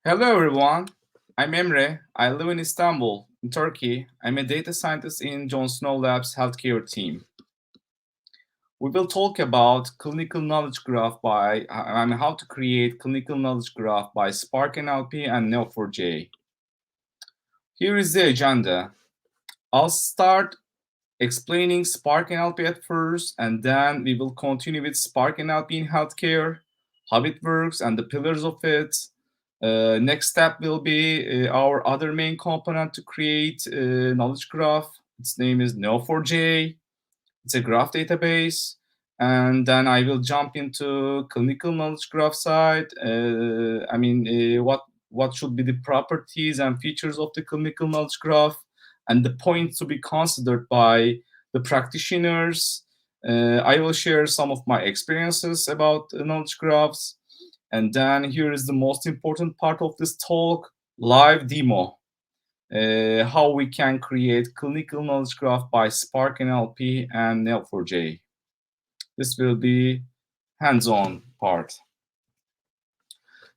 Hello everyone, I'm Emre. I live in Istanbul, in Turkey. I'm a data scientist in Jon Snow Labs healthcare team. We will talk about clinical knowledge graph how to create clinical knowledge graph by Spark NLP and Neo4j. Here is the agenda. I'll start explaining Spark NLP at first, and then we will continue with Spark NLP in healthcare, how it works, and the pillars of it. Next step will be our other main component to create a knowledge graph. Its name is Neo4j. It's a graph database. And then I will jump into clinical knowledge graph side. What should be the properties and features of the clinical knowledge graph, and the points to be considered by the practitioners. I will share some of my experiences about knowledge graphs. And then here is the most important part of this talk, live demo. How we can create clinical knowledge graph by Spark NLP and Neo4j. This will be hands-on part.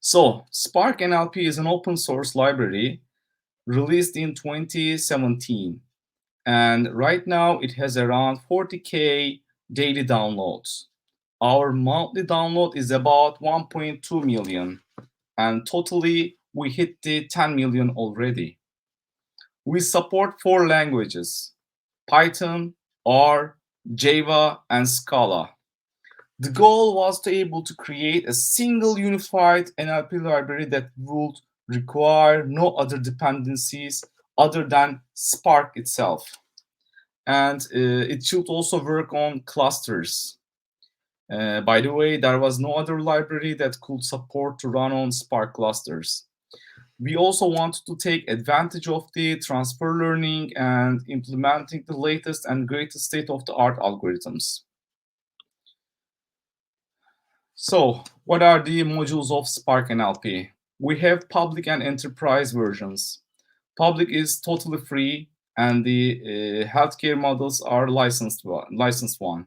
So Spark NLP is an open source library released in 2017. And right now it has around 40K daily downloads. Our monthly download is about 1.2 million. And totally we hit the 10 million already. We support 4 languages: Python, R, Java, and Scala. The goal was to able to create a single unified NLP library that would require no other dependencies other than Spark itself. And it should also work on clusters. By the way, there was no other library that could support to run on Spark clusters. We also wanted to take advantage of the transfer learning and implementing the latest and greatest state-of-the-art algorithms. So, what are the modules of Spark NLP? We have public and enterprise versions. Public is totally free, and the healthcare models are licensed one.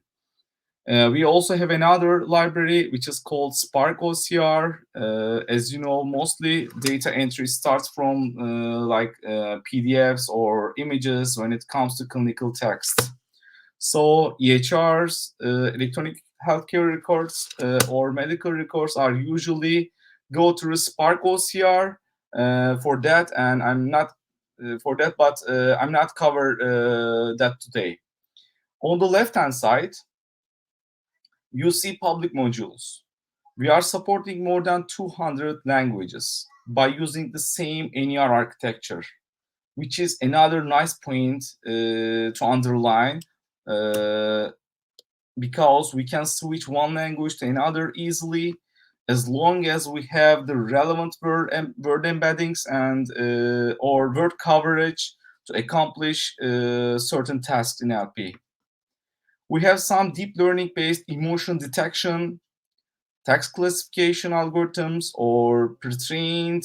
We also have another library which is called Spark OCR. As you know, mostly data entry starts from PDFs or images when it comes to clinical text. So EHRs, electronic healthcare records or medical records are usually go through Spark OCR for that, and I'm not I'm not covered that today. On the left-hand side, you see public modules. We are supporting more than 200 languages by using the same NER architecture, which is another nice point to underline, because we can switch one language to another easily as long as we have the relevant word embeddings and or word coverage to accomplish certain tasks in NLP. We have some deep learning based emotion detection, text classification algorithms, or pre-trained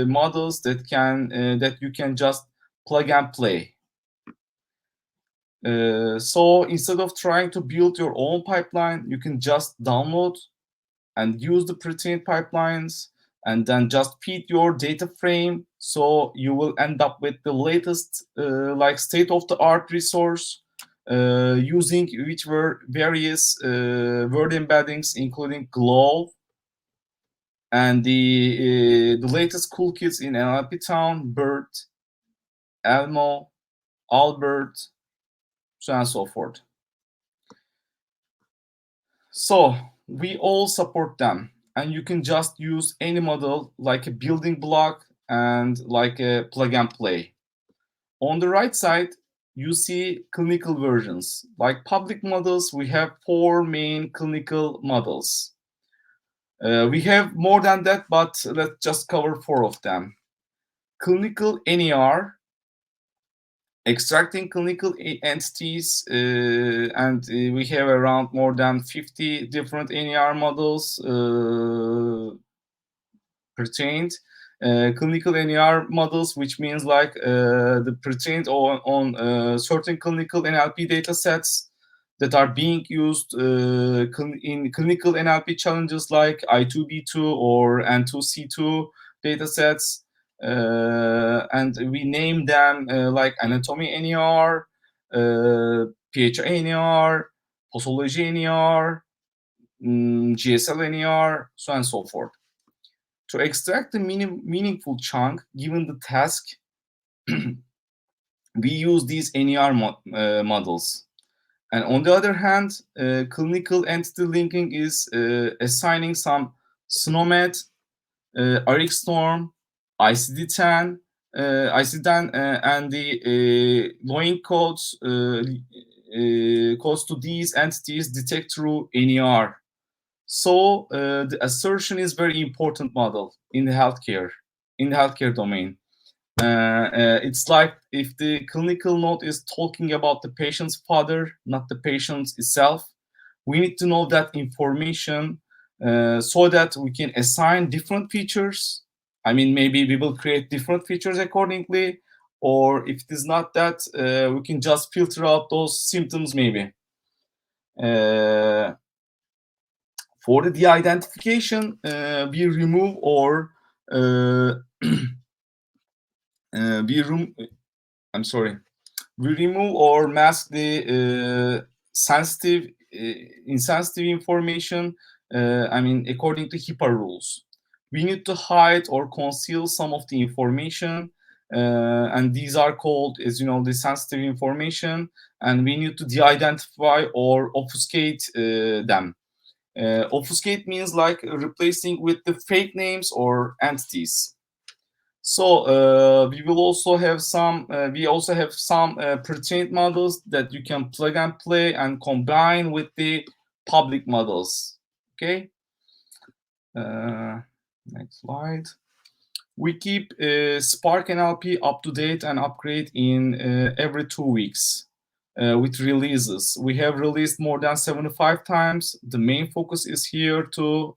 models that you can just plug and play. So instead of trying to build your own pipeline, you can just download and use the pre-trained pipelines and then just feed your data frame. So you will end up with the latest state-of-the-art resource using which were various word embeddings, including Glow and the latest cool kids in NLP Town, Bert, Elmo, Albert, so on and so forth. So we all support them, and you can just use any model like a building block and like a plug and play. On the right side, you see clinical versions. Like public models, we have 4 main clinical models. We have more than that, but let's just cover 4 of them. Clinical NER, extracting clinical entities, and we have around more than 50 different NER models pertained. Clinical NER models, which means like the pertained on certain clinical NLP data sets that are being used in clinical NLP challenges like I2B2 or N2C2 data sets, and we name them like anatomy NER, PHI NER, pathology NER, GSL NER, so on and so forth. To extract the meaningful chunk given the task, we use these NER models. And on the other hand, clinical entity linking is assigning some SNOMED, RxStorm, ICD-10, and the login codes to these entities detect through NER. So the assertion is very important model in the healthcare domain. It's like if the clinical note is talking about the patient's father, not the patient itself, we need to know that information so that we can assign different features. I mean, maybe we will create different features accordingly, or if it is not that, we can just filter out those symptoms maybe. For the de-identification, we remove or we remove or mask the sensitive, insensitive information. I mean, according to HIPAA rules, we need to hide or conceal some of the information, and these are called, as you know, the sensitive information, and we need to de-identify or obfuscate them. Obfuscate means like replacing with the fake names or entities. So we also have some pre-trained models that you can plug and play and combine with the public models. Okay. Next slide. We keep Spark NLP up to date and upgrade in every 2 weeks with releases. We have released more than 75 times. The main focus is here to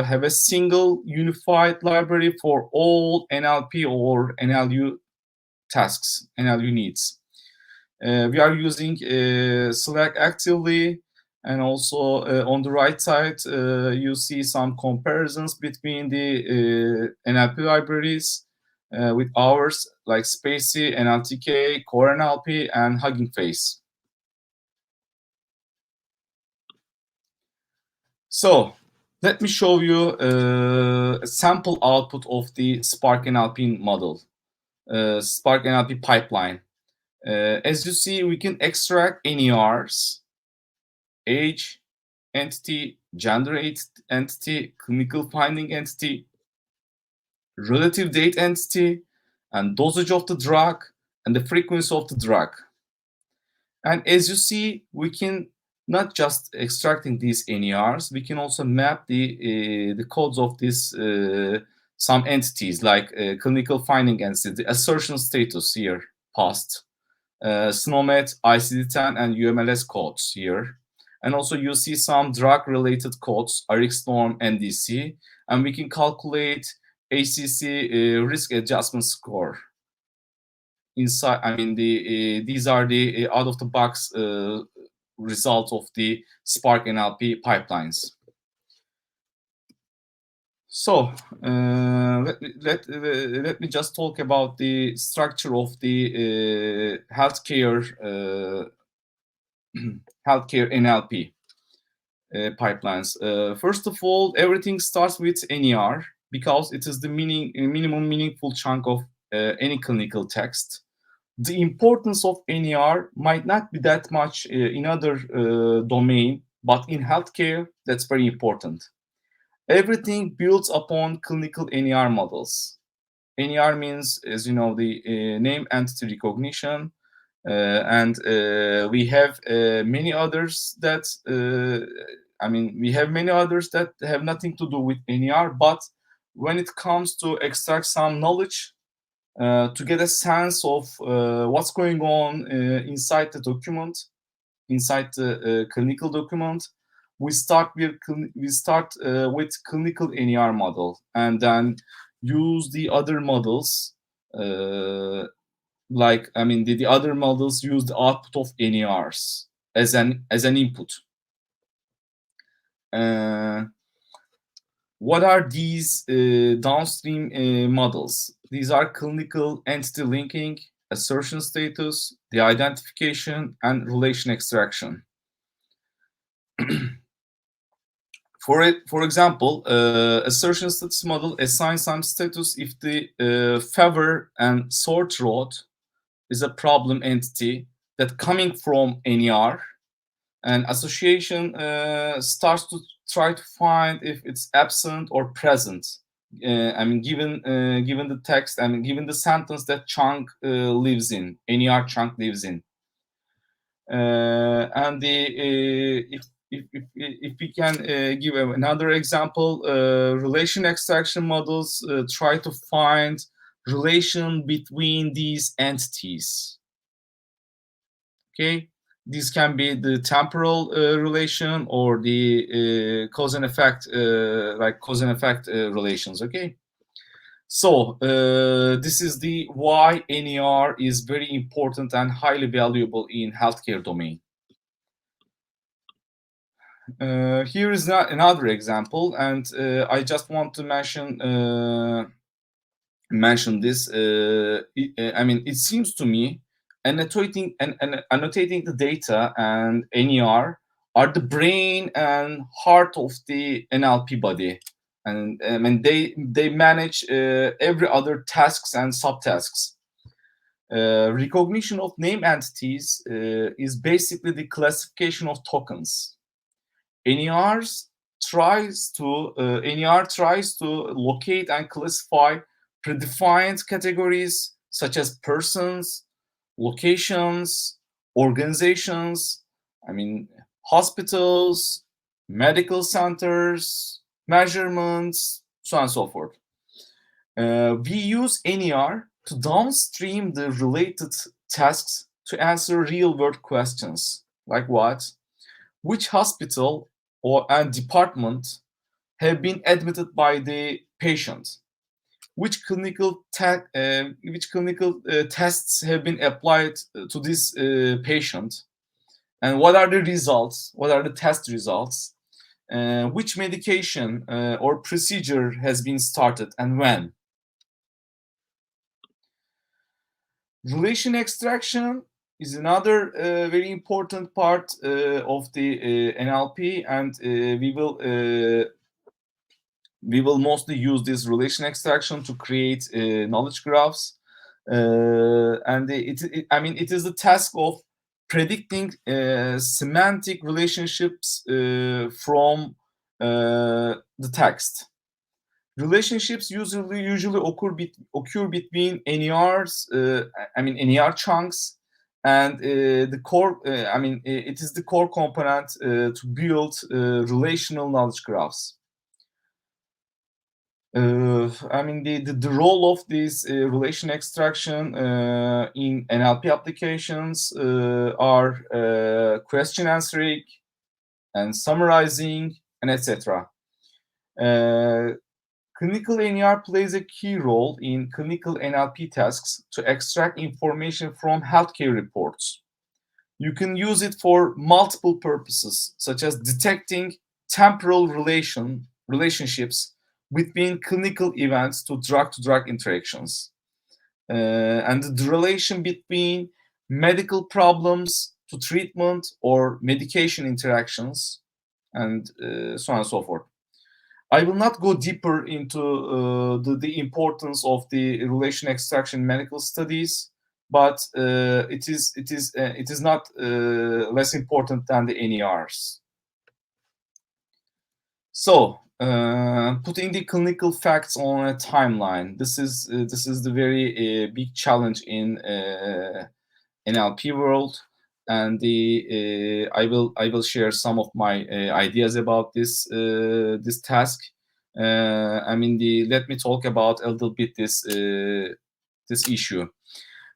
have a single unified library for all NLP or NLU tasks, NLU needs. We are using Slack actively, and also on the right side, you see some comparisons between the NLP libraries with ours, like Spacey, NLTK, Core NLP, and Hugging Face. So let me show you a sample output of the Spark NLP model, Spark NLP pipeline. As you see, we can extract NERs, age entity, gender entity, clinical finding entity, relative date entity, and dosage of the drug, and the frequency of the drug. And as you see, we can not just extracting these NERs, we can also map the codes of these some entities, like clinical finding entity, the assertion status here, passed, SNOMED, ICD-10, and UMLS codes here. And also you see some drug-related codes, RxStorm, NDC, and we can calculate ACC risk adjustment score. Inside, I mean, these are the out-of-the-box results of the Spark NLP pipelines. So let me just talk about the structure of the healthcare NLP pipelines. First of all, everything starts with NER because it is the minimum meaningful chunk of any clinical text. The importance of NER might not be that much in other domain, but in healthcare, that's very important. Everything builds upon clinical NER models. NER means, as you know, the name entity recognition, and we have many others that we have many others that have nothing to do with NER, but when it comes to extract some knowledge, to get a sense of what's going on inside the document, inside the clinical document, we start with clinical NER model, and then use the other models. The other models use the output of NERs as an input. What are these downstream models? These are clinical entity linking, assertion status, the identification, and relation extraction. For example, assertion status model assigns some status if the favor and sort road is a problem entity that coming from NER, and association starts to try to find if it's absent or present. Given the text, given the sentence that chunk lives in, NER chunk lives in. And if we can give another example, relation extraction models try to find relation between these entities. Okay, this can be the temporal relation or the cause and effect, like cause and effect relations. Okay, so this is the why NER is very important and highly valuable in healthcare domain. Here is another example, and I just want to mention this. It seems to me annotating the data and NER are the brain and heart of the NLP body, and they manage every other tasks and subtasks. Recognition of name entities is basically the classification of tokens. NER tries to locate and classify predefined categories such as persons, locations, organizations, hospitals, medical centers, measurements, so on and so forth. We use NER to downstream the related tasks to answer real-world questions, like what? Which hospital and department have been admitted by the patient? Which clinical tests have been applied to this patient? And what are the results? What are the test results? Which medication or procedure has been started and when? Relation extraction is another very important part of the NLP, and we will mostly use this relation extraction to create knowledge graphs. It is the task of predicting semantic relationships from the text. Relationships usually occur between NERs, NER chunks, and the core. It is the core component to build relational knowledge graphs. The role of this relation extraction in NLP applications are question answering and summarizing and etc. Clinical NER plays a key role in clinical NLP tasks to extract information from healthcare reports. You can use it for multiple purposes, such as detecting temporal relationships between clinical events to drug interactions, and the relation between medical problems to treatment or medication interactions, and so on and so forth. I will not go deeper into the importance of the relation extraction in medical studies, but it is not less important than the NERs. So, putting the clinical facts on a timeline. This is the very big challenge in NLP world, and I will share some of my ideas about this task. Let me talk about a little bit this issue.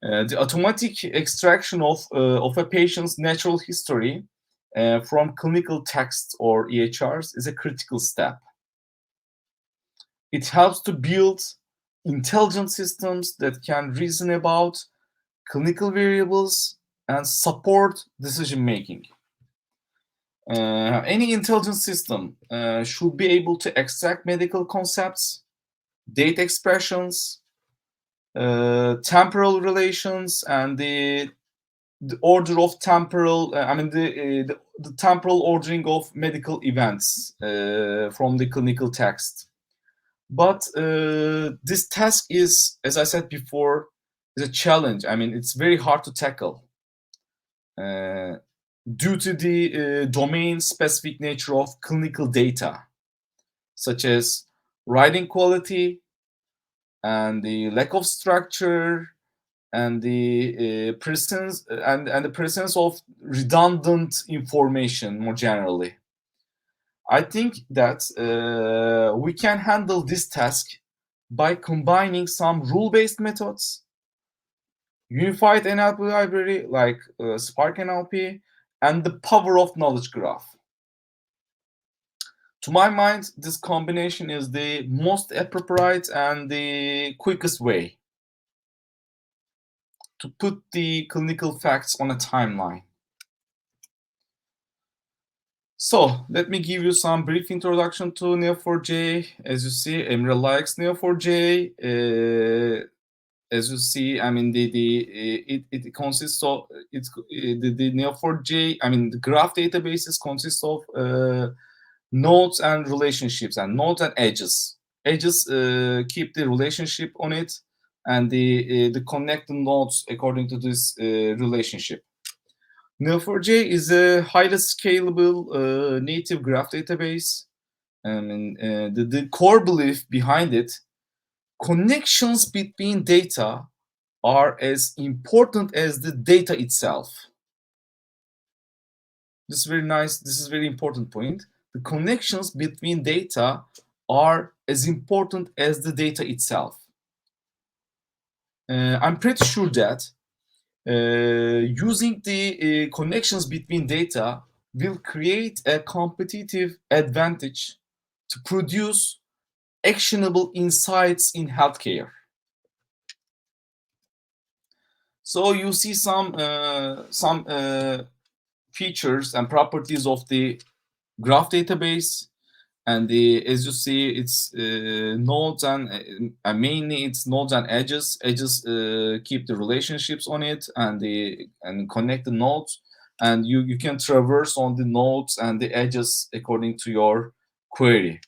The automatic extraction of a patient's natural history from clinical text or EHRs is a critical step. It helps to build intelligent systems that can reason about clinical variables and support decision making. Any intelligent system should be able to extract medical concepts, data expressions, temporal relations, and the order of temporal, the temporal ordering of medical events from the clinical text. But this task is, as I said before, is a challenge. I mean, it's very hard to tackle due to the domain-specific nature of clinical data, such as writing quality and the lack of structure and the presence and the presence of redundant information more generally. I think that we can handle this task by combining some rule-based methods, unified NLP library like Spark NLP, and the power of knowledge graph. To my mind, this combination is the most appropriate and the quickest way to put the clinical facts on a timeline. So let me give you some brief introduction to Neo4j. As you see, Emre likes Neo4j. As you see, I mean it consists of the Neo4j. I mean the graph databases consist of nodes and relationships, and nodes and edges. Edges keep the relationship on it, and the connect the nodes according to this relationship. Neo4j is a highly scalable native graph database. And the core belief behind it, connections between data are as important as the data itself. This is very nice. This is a very important point. The connections between data are as important as the data itself. I'm pretty sure that using the connections between data will create a competitive advantage to produce actionable insights in healthcare. So you see some features and properties of the graph database, and as you see, it's nodes and mainly it's nodes and edges. Edges keep the relationships on it and connect the nodes, and you can traverse on the nodes and the edges according to your query.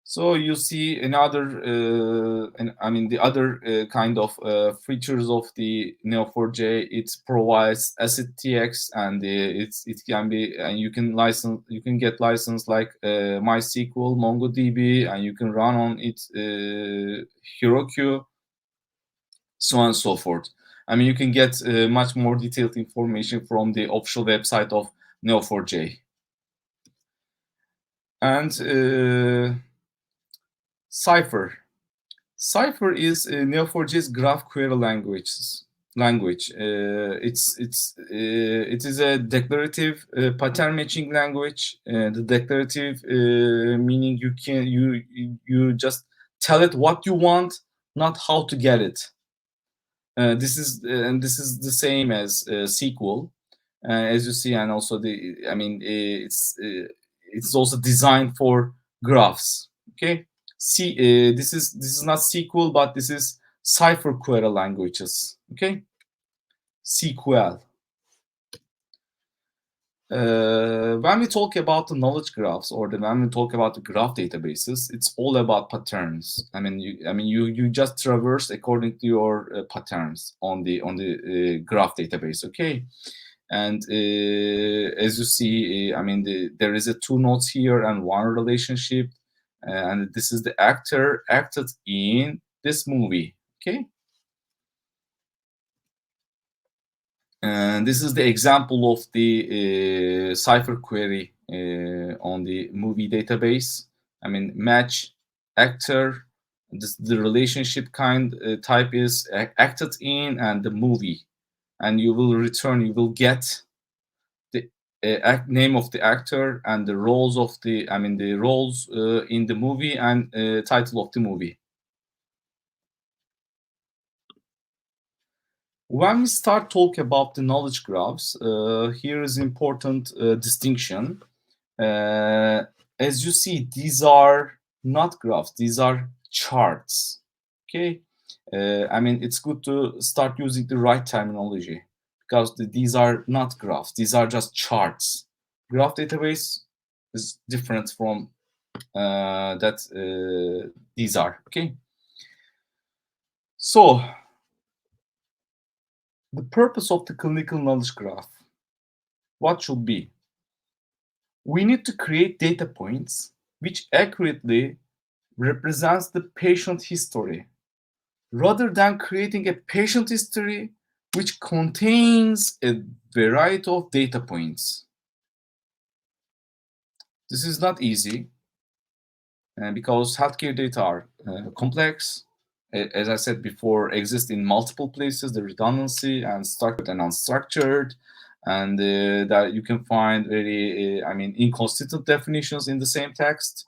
So you see another, the other kind of features of the Neo4j. It provides ACID TX, and it can be, and you can get license like MySQL, MongoDB, and you can run on it Heroku, so on and so forth. I mean, you can get much more detailed information from the official website of Neo4j. And Cypher. Cypher is Neo4j's graph query language. It is a declarative pattern matching language. The declarative meaning you just tell it what you want, not how to get it. This is the same as SQL, as you see, and also it's also designed for graphs. Okay. This is not SQL, but this is Cypher query languages. Okay, SQL. When we talk about the knowledge graphs, or when we talk about the graph databases, it's all about patterns. You just traverse according to your patterns on the graph database. Okay, and as you see, there is a two nodes here and one relationship. And this is the actor acted in this movie. Okay, and this is the example of the Cypher query on the movie database. Match actor. The relationship type is acted in, and the movie, and you will get the name of the actor and the roles of the roles in the movie, and title of the movie. When we start talking about the knowledge graphs, here is important distinction. As you see, these are not graphs, these are charts. Okay, I mean, it's good to start using the right terminology because these are not graphs, these are just charts. Graph database is different from that these are. Okay, so the purpose of the clinical knowledge graph, what should be? We need to create data points which accurately represents the patient history rather than creating a patient history which contains a variety of data points. This is not easy because healthcare data are complex. As I said before, exist in multiple places, the redundancy and structured and unstructured, and that you can find very, inconsistent definitions in the same text,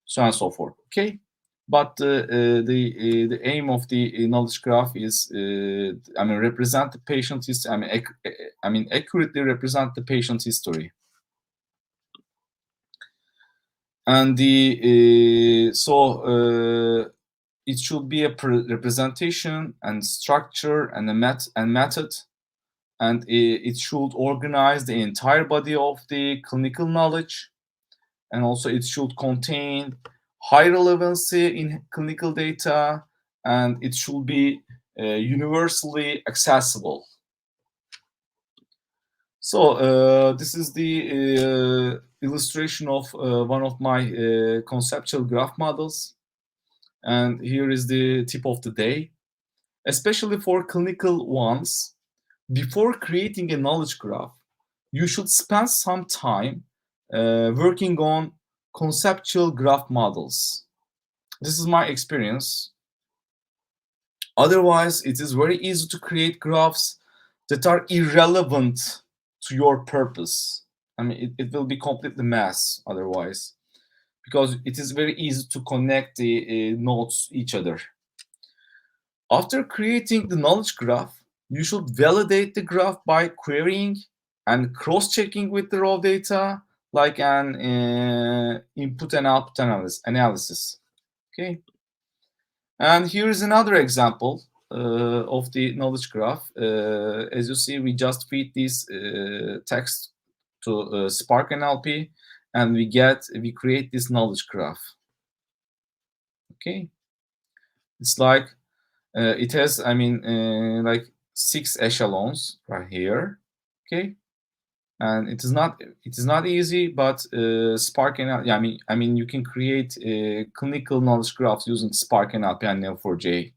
so on and so forth. Okay, but the aim of the knowledge graph is, represent the patient history. Accurately represent the patient history. And it should be a representation and structure and a method, and it should organize the entire body of the clinical knowledge, and also it should contain high relevancy in clinical data, and it should be universally accessible. So this is the illustration of one of my conceptual graph models. And here is the tip of the day. Especially for clinical ones, before creating a knowledge graph, you should spend some time working on conceptual graph models. This is my experience. Otherwise, it is very easy to create graphs that are irrelevant to your purpose. I mean, it will be completely mess otherwise, because it is very easy to connect the nodes each other. After creating the knowledge graph, you should validate the graph by querying and cross-checking with the raw data, like an input and output analysis. Okay. And here is another example of the knowledge graph. As you see, we just feed this text to Spark NLP, and we create this knowledge graph. Okay, it's like it has, like 6 echelons right here. Okay, and it is not easy, but Spark NLP. You can create clinical knowledge graphs using Spark NLP and Neo4j.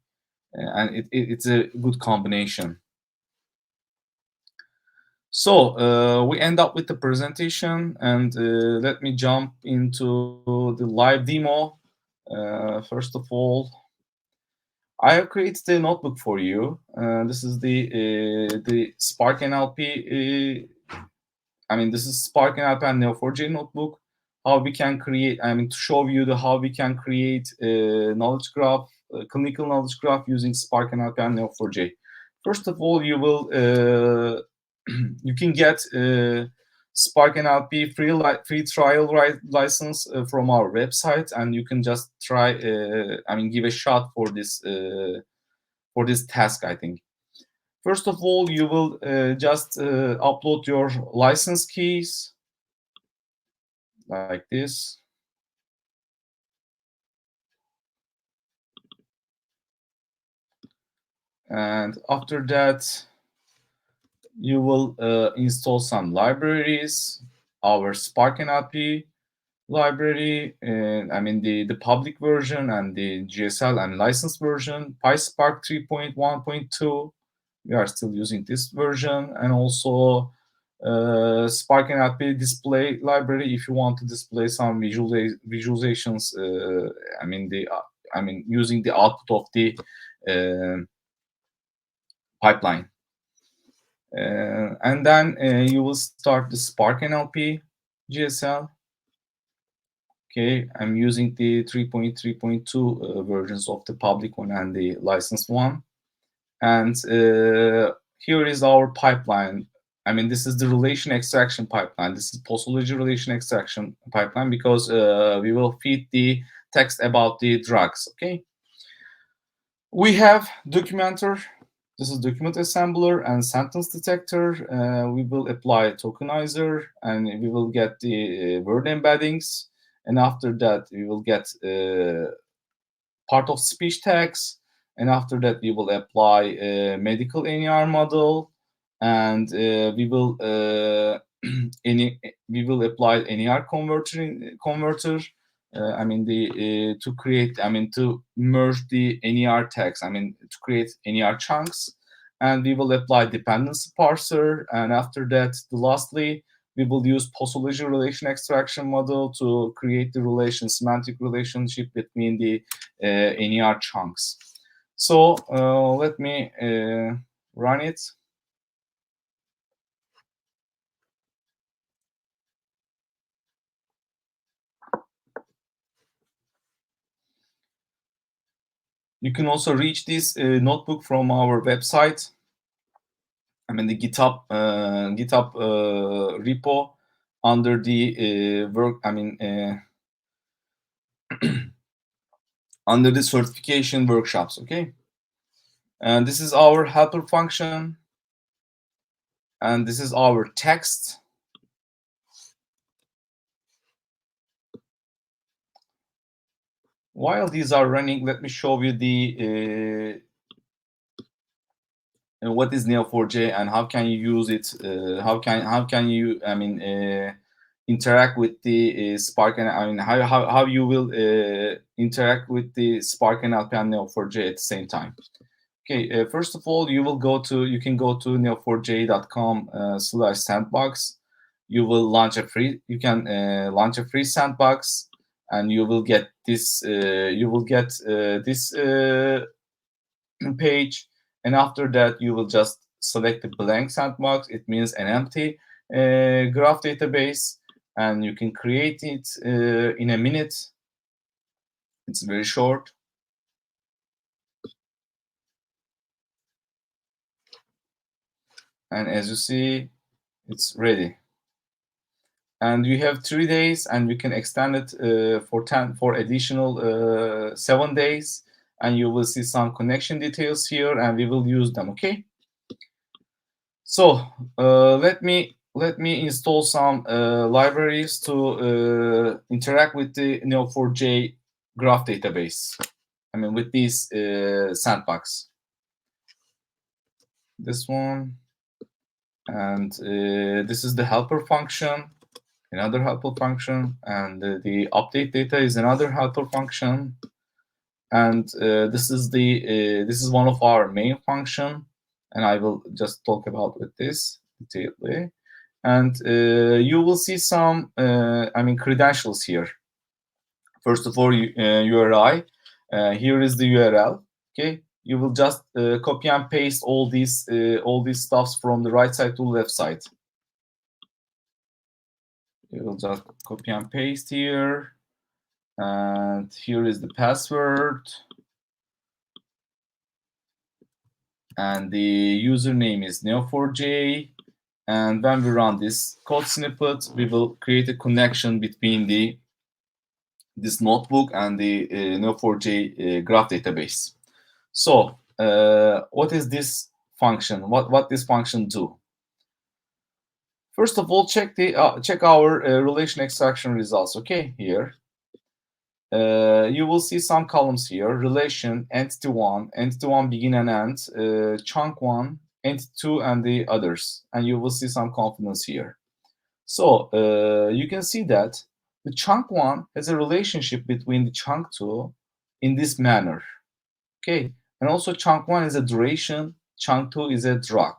And it's a good combination. So we end up with the presentation, and let me jump into the live demo. First of all, I have created a notebook for you. This is the Spark NLP. This is Spark NLP and Neo4j notebook. How we can create, to show you how we can create a knowledge graph, a clinical knowledge graph using Spark NLP and Neo4j. First of all, you will you can get Spark NLP free trial license from our website, and you can just try. Give a shot for this task. I think. First of all, you will just upload your license keys like this. And after that, you will install some libraries, our Spark NLP library, and the public version and the GSL and licensed version, PySpark 3.1.2. We are still using this version, and also Spark NLP display library if you want to display some visualizations. Using the output of the pipeline. And then you will start the Spark NLP GSL. Okay, I'm using the 3.3.2 versions of the public one and the licensed one. And here is our pipeline. I mean, this is the relation extraction pipeline. This is postology relation extraction pipeline because we will feed the text about the drugs. Okay. We have documenter. This is document assembler and sentence detector. We will apply tokenizer and we will get the word embeddings. And after that, we will get part of speech tags. And after that, we will apply a medical NER model, and we will we will apply NER converter. I mean to create. I mean to merge the NER tags. I mean to create NER chunks, and we will apply dependency parser. And after that, lastly, we will use postology relation extraction model to create the semantic relationship between the NER chunks. So let me run it. You can also reach this notebook from our website. I mean the GitHub repo under the work. I mean under the certification workshops. Okay, and this is our helper function, and this is our text. While these are running, let me show you the what is Neo4j and how can you use it? How can you interact with the Spark, and I mean how you will interact with the Spark NLP and Neo4j at the same time. Okay, first of all, you can go to neo4j.com/sandbox. You will launch a free. You can launch a free sandbox, and you will get this. This page, and after that you will just select the blank sandbox. It means an empty graph database, and you can create it in a minute. It's very short. And as you see, it's ready. And you have 3 days, and we can extend it for additional 7 days, and you will see some connection details here, and we will use them. Okay, so let me install some libraries to interact with the Neo4j graph database. I mean with this sandbox. This one, and this is the helper function, another helper function, and the update data is another helper function, and this is one of our main function, and I will just talk about with this detailedly. And you will see some credentials here. First of all, URI. Here is the URL. Okay, you will just copy and paste all these stuffs from the right side to left side. You will just copy and paste here, and here is the password, and the username is Neo4j. And when we run this code snippet, we will create a connection between this notebook and the Neo4j graph database. So what is this function? What this function do? First of all, check our relation extraction results. Okay, here you will see some columns here: relation, entity one begin and end, chunk one, entity two, and the others. And you will see some confidence here. So you can see that the chunk one has a relationship between the chunk two in this manner. Okay, and also chunk one is a duration, chunk two is a drug.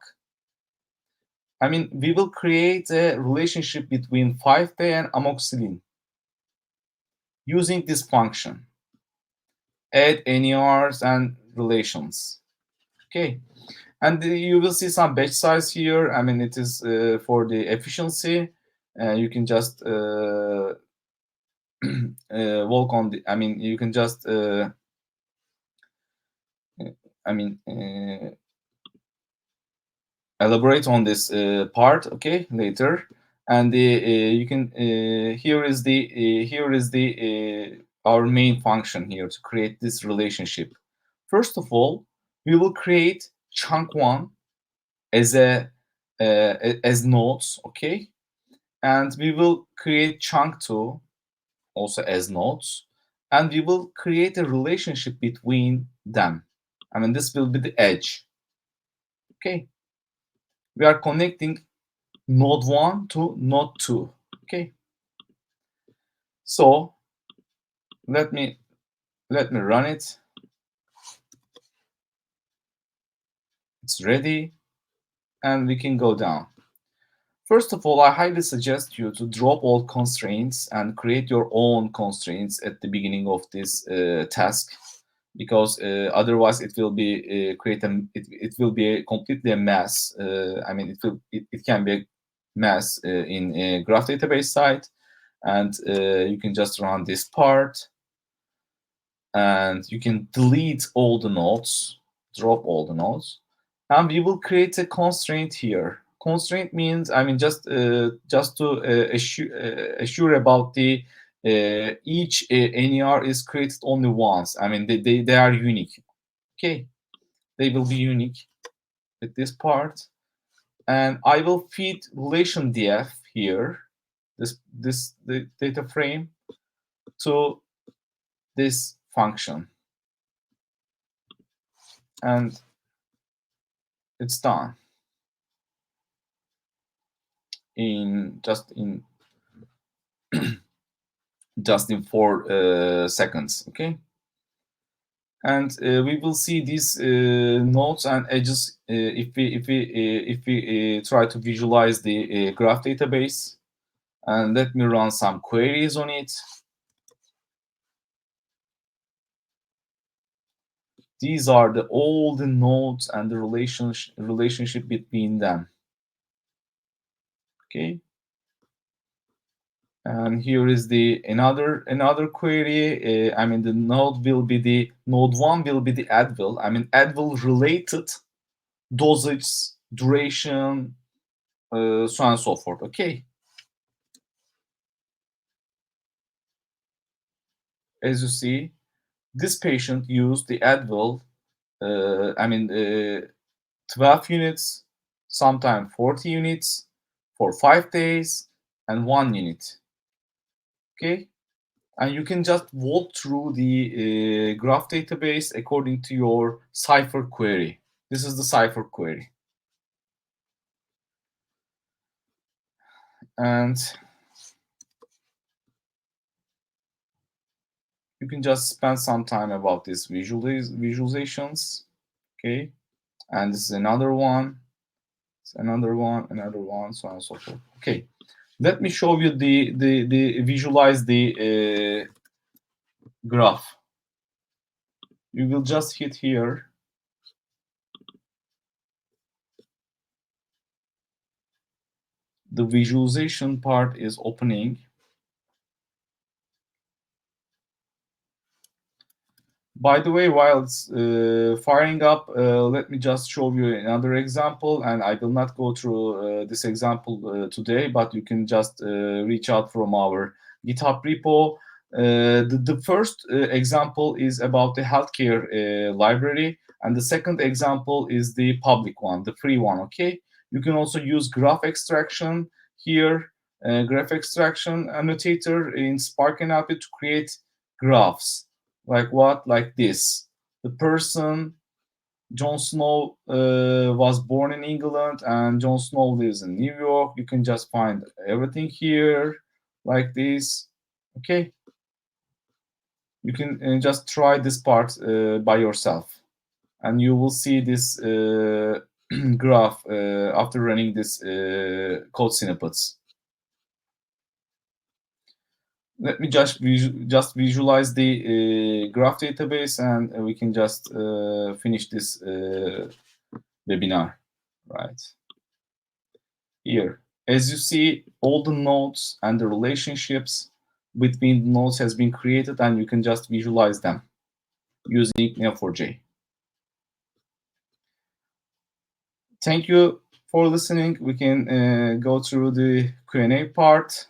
I mean, we will create a relationship between 5-day and amoxicillin using this function, add NERs and relations. Okay, and you will see some batch size here. I mean, it is for the efficiency. You can just work on the. I mean, you can just. elaborate on this part, okay, later. And you can here is the our main function here to create this relationship. First of all, we will create chunk one as a as nodes, okay, and we will create chunk two also as nodes, and we will create a relationship between them. I mean, this will be the edge, okay. We are connecting node 1 to node 2, okay. So let me run it. It's ready, and we can go down. First of all, I highly suggest you to drop all constraints and create your own constraints at the beginning of this task, because otherwise it will be it will be completely a mess. I mean, it can be a mess in a graph database side, and you can just run this part, and you can delete all the nodes, drop all the nodes, and we will create a constraint here. Constraint means, I mean, just to assure about the each NER is created only once. I mean, they are unique. Okay, they will be unique with this part, and I will feed relation df here, the data frame, to this function, and it's done in just in 4 seconds, okay. And we will see these nodes and edges if we try to visualize the graph database. And let me run some queries on it. These are all the nodes and the relationship between them, okay. And here is the another query. I mean, the node will be the node 1 will be the Advil. I mean, Advil related dosage, duration, so on and so forth. Okay. As you see, this patient used the Advil. I mean, 12 units, sometimes 40 units for 5 days, and 1 unit. Okay. And you can just walk through the graph database according to your Cypher query. This is the Cypher query. And you can just spend some time about these visualizations, okay. And this is another one, another one, so on and so forth. Okay, let me show you the visualize the graph. You will just hit here. The visualization part is opening. By the way, while it's firing up, let me just show you another example, and I will not go through this example today, but you can just reach out from our GitHub repo. The first example is about the healthcare library, and the second example is the public one, the free one, okay? You can also use graph extraction here, graph extraction annotator in Spark NLP to create graphs. Like what? Like this. The person, Jon Snow, was born in England, and Jon Snow lives in New York. You can just find everything here, like this. Okay. You can just try this part by yourself, and you will see this graph after running this code snippets. Let me just visualize the graph database, and we can just finish this webinar, right? Here, as you see, all the nodes and the relationships between the nodes has been created, and you can just visualize them using Neo4j. Thank you for listening. We can go through the Q&A part.